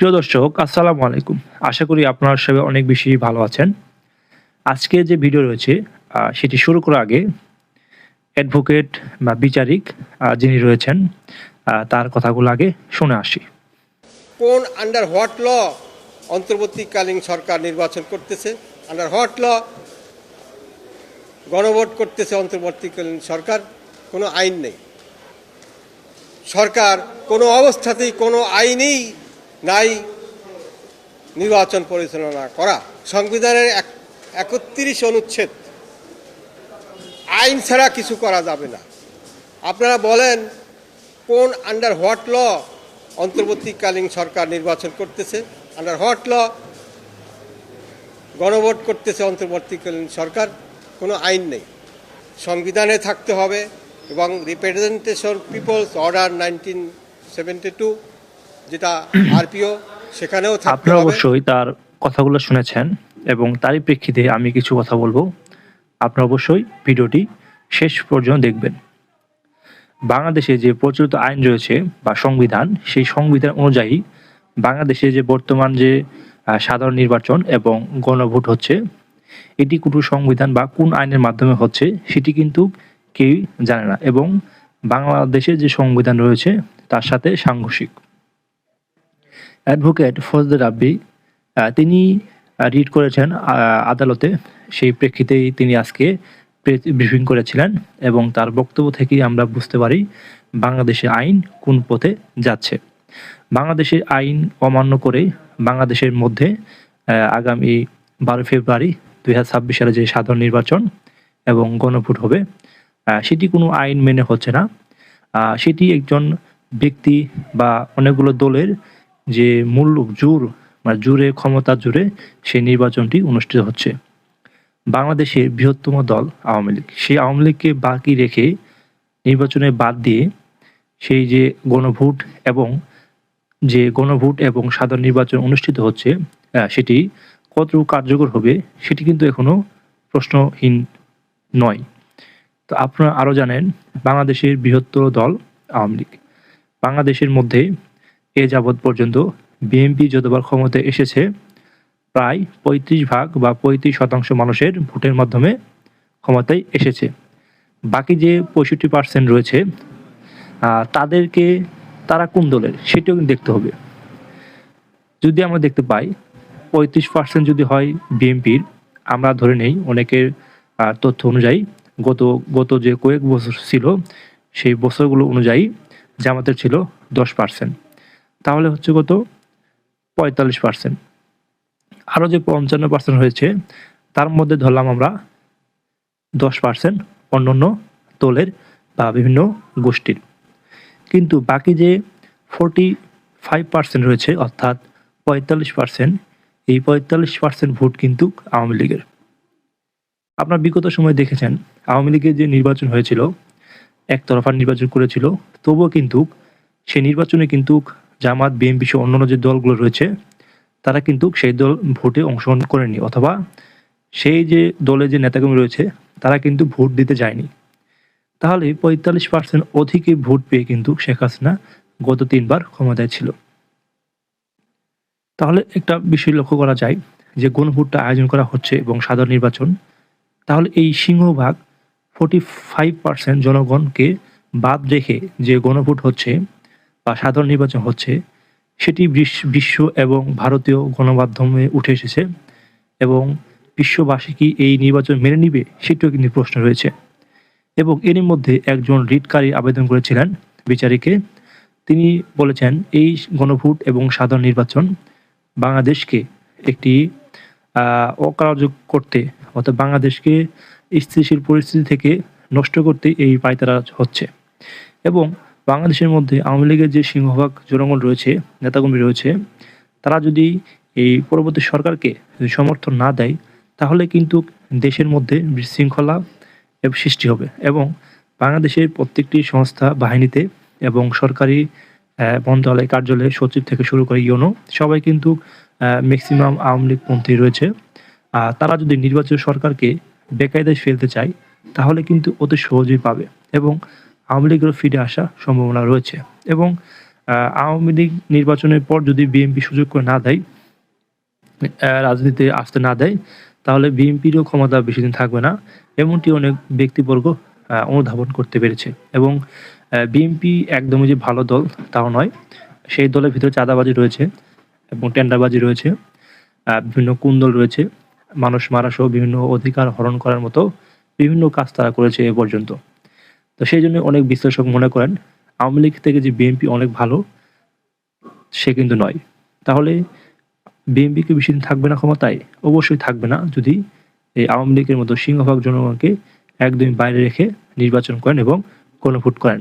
প্রিয় দর্শক, আসসালামু আলাইকুম। আশা করি আপনারা সবাই অনেক বেশি ভালো আছেন। আজকে যে ভিডিও রয়েছে সেটি শুরু করার আগে অ্যাডভোকেট বা বিচারিক যিনি রয়েছেন তার কথাগুলো আগে শুনে আসি। কোন আন্ডার হোয়াট ল অন্তর্বর্তীকালীন সরকার নির্বাচন করতেছে, আন্ডার হোয়াট ল গণভোট করতেছে অন্তর্বর্তীকালীন সরকার? কোনো আইন নেই। সরকার কোনো অবস্থাতেই কোনো আইনেই নাই নির্বাচন পরিচালনা করা। সংবিধানের ৩১ অনুচ্ছেদ, আইন ছাড়া কিছু করা যাবে না। আপনারা বলেন কোন আন্ডার হোয়াট ল অন্তর্বর্তীকালীন সরকার নির্বাচন করতেছে, আন্ডার হোয়াট ল গণভোট করতেছে অন্তর্বর্তীকালীন সরকার? কোনো আইন নেই। সংবিধানে থাকতে হবে এবং রিপ্রেজেন্টেশন পিপলস অর্ডার 1972 যেটা আরপিও, সেখানেও থাকতে আপনারা হবে। অবশ্যই তার কথাগুলো শুনেছেন এবং তারই প্রেক্ষিতে আমি কিছু কথা বলবো। আপনারা অবশ্যই ভিডিওটি শেষ পর্যন্ত দেখবেন। বাংলাদেশে যে প্রচলিত আইন রয়েছে বা সংবিধান, সেই সংবিধান অনুযায়ী বাংলাদেশে যে বর্তমান যে সাধারণ নির্বাচন এবং গণভোট হচ্ছে, এটি কোনো সংবিধান বা কোন আইনের মাধ্যমে হচ্ছে সেটি কিন্তু কেউই জানে না এবং বাংলাদেশে যে সংবিধান রয়েছে তার সাথে সাংঘর্ষিক। অ্যাডভোকেট ফজলে রাব্বি তিনি রিট করেছেন আদালতে, সেই প্রেক্ষিতেই তিনি আজকে ব্রিফিং করেছিলেন এবং তার বক্তব্য থেকেই আমরা বুঝতে পারি বাংলাদেশের আইন কোন পথে যাচ্ছে। বাংলাদেশের আইন অমান্য করে বাংলাদেশের মধ্যে আগামী 12 ফেব্রুয়ারি 2026 সালে যে সাধারণ নির্বাচন এবং গণভোট হবে, সেটি কোনো আইন মেনে হচ্ছে না। সেটি একজন ব্যক্তি বা অনেকগুলো দলের যে মূল জোরে ক্ষমতার জোরে সেই নির্বাচনটি অনুষ্ঠিত হচ্ছে। বাংলাদেশের বৃহত্তম দল আওয়ামী লীগ, সেই আওয়ামী লীগকে বাকি রেখে নির্বাচনে বাদ দিয়ে সেই যে গণভোট এবং সাধারণ নির্বাচন অনুষ্ঠিত হচ্ছে, সেটি কতটুকু কার্যকর হবে সেটি কিন্তু এখনো প্রশ্নহীন নয়। তো আপনারা আরও জানেন বাংলাদেশের বৃহত্তর দল আওয়ামী লীগ। বাংলাদেশের মধ্যে এ যাবৎ পর্যন্ত বিএনপি যতবার ক্ষমতায় এসেছে, প্রায় 35% বা 35% মানুষের ভোটের মাধ্যমে ক্ষমতায় এসেছে। বাকি যে 65% রয়েছে তারা কোন দলের সেটিও কিন্তু দেখতে হবে। যদি আমরা দেখতে পাই 35% যদি হয় বিএনপির, আমরা ধরে নেই অনেকের তথ্য অনুযায়ী গত যে কয়েক বছর ছিল সেই বছরগুলো অনুযায়ী জামাতের ছিল 10%, তাহলে হচ্ছে কত 45%। আরও যে 55% হয়েছে তার মধ্যে ধরলাম আমরা 10% অন্যান্য দলের বা বিভিন্ন গোষ্ঠীর। কিন্তু বাকি যে 45% রয়েছে অর্থাৎ 45%, এই 45% ভোট কিন্তু আওয়ামী লীগের। আপনারা বিগত সময় দেখেছেন আওয়ামী লীগের যে নির্বাচন হয়েছিল, একতরফা নির্বাচন করেছিল, তবুও কিন্তু সেই নির্বাচনে কিন্তু জামাত, বিএনপি সহ অন্যান্য যে দলগুলো রয়েছে তারা কিন্তু সেই দল ভোটে অংশগ্রহণ করেনি, অথবা সেই যে দলের যে নেতাকর্মী রয়েছে তারা কিন্তু ভোট দিতে যায়নি। তাহলে 45% অধিকই ভোট পেয়ে কিন্তু শেখ হাসিনা গত 3 বার ক্ষমতায় ছিল। তাহলে একটা বিষয় লক্ষ্য করা যায় যে গণভোটটা আয়োজন করা হচ্ছে এবং সাধারণ নির্বাচন, তাহলে এই সিংহভাগ 45% জনগণকে বাদ রেখে যে গণভোট হচ্ছে বা সাধারণ নির্বাচন হচ্ছে, সেটি বিশ্ব এবং ভারতীয় গণমাধ্যমে উঠে এসেছে এবং বিশ্ববাসী কি এই নির্বাচন মেনে নিবে সেটিও কিন্তু প্রশ্ন রয়েছে। এবং এরই মধ্যে একজন রিটকারী আবেদন করেছিলেন বিচারিকে, তিনি বলেছেন এই গণভোট এবং সাধারণ নির্বাচন বাংলাদেশকে একটি অকার্যকর করতে, অর্থাৎ বাংলাদেশকে স্থিতিশীল পরিস্থিতি থেকে নষ্ট করতে এই পায়তারা হচ্ছে। এবং বাংলাদেশের মধ্যে আওয়ামী লীগের যে সিংহভাগ জনগণ রয়েছে, নেতাকর্মী রয়েছে, তারা যদি এই পরবর্তী সরকারকে সমর্থন না দেয়, তাহলে কিন্তু দেশের মধ্যে বিশৃঙ্খলা সৃষ্টি হবে এবং বাংলাদেশের প্রত্যেকটি সংস্থা, বাহিনীতে এবং সরকারি মন্ত্রণালয়, কার্যালয়ে সচিব থেকে শুরু করে ইউনো সবাই কিন্তু ম্যাক্সিমাম আওয়ামী লীগপন্থী রয়েছে। তারা যদি নির্বাচিত সরকারকে বেকায়দায় ফেলতে চায় তাহলে কিন্তু অতি সহজেই পাবে এবং আওয়ামী লীগেরও ফিরে আসার সম্ভাবনা রয়েছে। এবং আওয়ামী লীগ নির্বাচনের পর যদি বিএনপি সুযোগ করে না দেয়, রাজনীতিতে আসতে না দেয়, তাহলে বিএনপিরও ক্ষমতা বেশিদিন থাকবে না। এমনটি অনেক ব্যক্তিবর্গ অনুধাবন করতে পেরেছে এবং বিএনপি একদমই যে ভালো দল তাও নয়। সেই দলের ভিতরে চাঁদাবাজি রয়েছে এবং টেন্ডারবাজি রয়েছে, বিভিন্ন কুন্দল রয়েছে, মানুষ মারাসহ বিভিন্ন অধিকার হরণ করার মতো বিভিন্ন কাজ তারা করেছে এ পর্যন্ত। তো সেই জন্য অনেক বিশ্লেষক মনে করেন আওয়ামী লীগ থেকে যে বিএনপি অনেক ভালো, সে কিন্তু নয়। তাহলে বিএনপি কি বেশিদিন থাকবে না ক্ষমতায়? অবশ্যই থাকবে না, যদি এই আওয়ামী লীগের মতো সিংহভাগ জনগণকে একদমই বাইরে রেখে নির্বাচন করেন এবং গণভোট করেন।